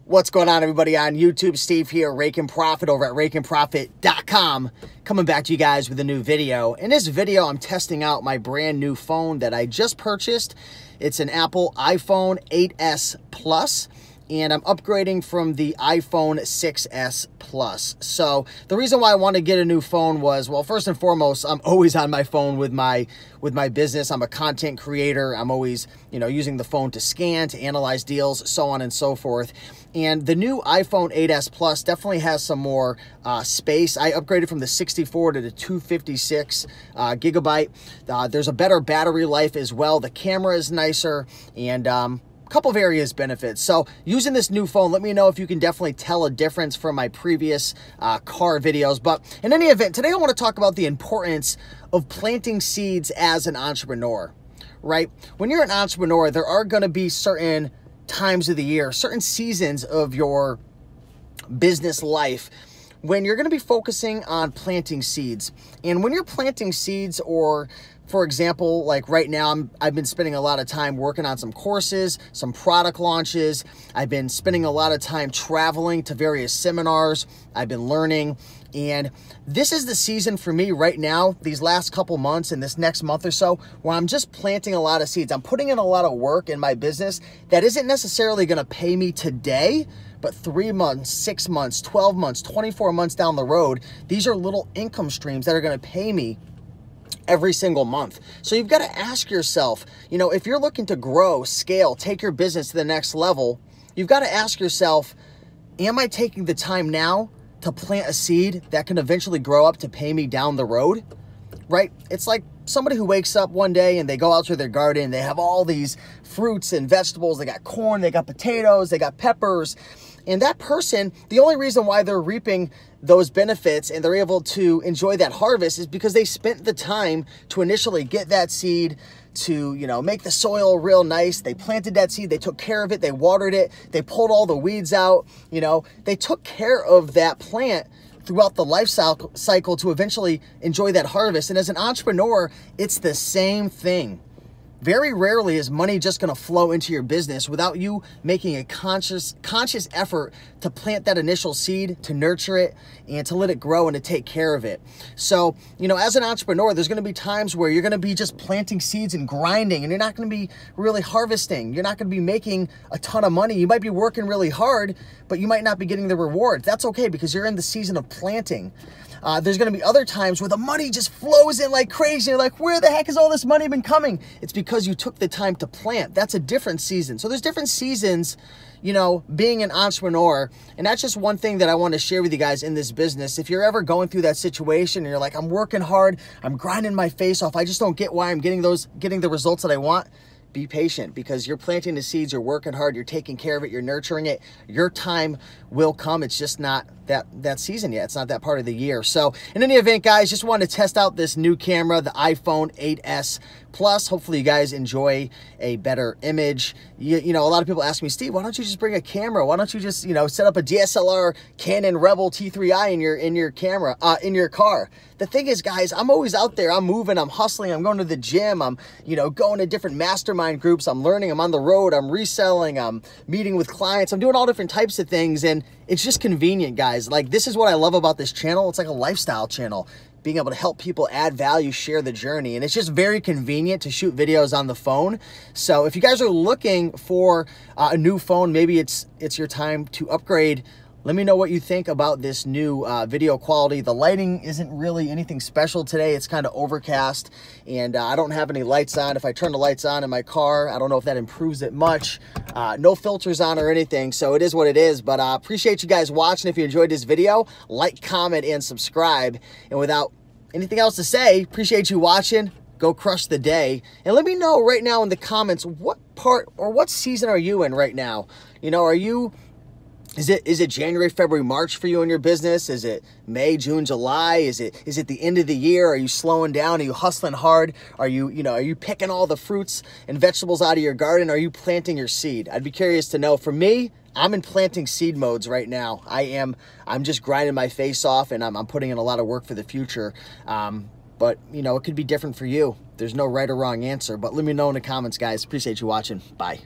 What's going on, everybody on YouTube? Steve here, Raiken Profit over at RaikenProfit.com, coming back to you guys with a new video. In this video, I'm testing out my brand new phone that I just purchased. It's an Apple iPhone 8s Plus, and I'm upgrading from the iPhone 6s Plus. So the reason why I want to get a new phone was, well, first and foremost, I'm always on my phone with my business. I'm a content creator. I'm always, using the phone to scan, to analyze deals, so on and so forth. And the new iPhone 8s Plus definitely has some more space. I upgraded from the 64 to the 256 gigabyte. There's a better battery life as well. The camera is nicer, and couple of various benefits. So using this new phone, let me know if you can definitely tell a difference from my previous car videos. But in any event, today I want to talk about the importance of planting seeds as an entrepreneur, right? When you're an entrepreneur, there are going to be certain times of the year, certain seasons of your business life when you're going to be focusing on planting seeds. And when you're planting seeds, or for example, like right now, I've been spending a lot of time working on some courses, some product launches. I've been spending a lot of time traveling to various seminars. I've been learning. And this is the season for me right now, these last couple months and this next month or so, where I'm just planting a lot of seeds. I'm putting in a lot of work in my business that isn't necessarily going to pay me today, but 3 months, 6 months, 12 months, 24 months down the road, these are little income streams that are going to pay me every single month. So you've got to ask yourself, if you're looking to grow, scale, take your business to the next level, you've got to ask yourself, am I taking the time now to plant a seed that can eventually grow up to pay me down the road, right? It's like somebody who wakes up one day and they go out to their garden, they have all these fruits and vegetables, they got corn, they got potatoes, they got peppers, and that person, the only reason why they're reaping those benefits and they're able to enjoy that harvest is because they spent the time to initially get that seed, to, make the soil real nice. They planted that seed, they took care of it, they watered it, they pulled all the weeds out, they took care of that plant throughout the life cycle to eventually enjoy that harvest. And as an entrepreneur, it's the same thing. Very rarely is money just going to flow into your business without you making a conscious effort to plant that initial seed, to nurture it, and to let it grow and to take care of it. So, as an entrepreneur, there's going to be times where you're going to be just planting seeds and grinding, and you're not going to be really harvesting. You're not going to be making a ton of money. You might be working really hard, but you might not be getting the reward. That's okay, because you're in the season of planting. There's going to be other times where the money just flows in like crazy. You're like, where the heck has all this money been coming? It's because you took the time to plant. That's a different season. So there's different seasons, being an entrepreneur. And that's just one thing that I want to share with you guys in this business. If you're ever going through that situation and you're like, I'm working hard, I'm grinding my face off, I just don't get why I'm getting the results that I want. Be patient, because you're planting the seeds, you're working hard, you're taking care of it, you're nurturing it. Your time will come. It's just not that season yet. It's not that part of the year. So in any event, guys, just wanted to test out this new camera, the iPhone 8s Plus. Hopefully you guys enjoy a better image. A lot of people ask me, Steve, why don't you just bring a camera? Why don't you just, set up a DSLR Canon Rebel T3i in your camera, in your car? The thing is, guys, I'm always out there. I'm moving, I'm hustling, I'm going to the gym, I'm, going to different mastermind groups, I'm learning, I'm on the road, I'm reselling, I'm meeting with clients, I'm doing all different types of things, and it's just convenient, guys. Like, this is what I love about this channel. It's like a lifestyle channel, being able to help people add value, share the journey. And it's just very convenient to shoot videos on the phone. So if you guys are looking for a new phone, maybe it's your time to upgrade. Let me know what you think about this new video quality. The lighting isn't really anything special today. It's kind of overcast, and I don't have any lights on. If I turn the lights on in my car, I don't know if that improves it much. No filters on or anything, so it is what it is. But appreciate you guys watching. If you enjoyed this video, like, comment, and subscribe. And without anything else to say, appreciate you watching. Go crush the day. And let me know right now in the comments, what part or what season are you in right now? Is it January, February, March for you in your business? Is it May, June, July? Is it the end of the year? Are you slowing down? Are you hustling hard? Are you picking all the fruits and vegetables out of your garden? Are you planting your seed? I'd be curious to know. For me, I'm in planting seed modes right now. I'm just grinding my face off, and I'm putting in a lot of work for the future. But it could be different for you. There's no right or wrong answer, but let me know in the comments, guys. Appreciate you watching. Bye.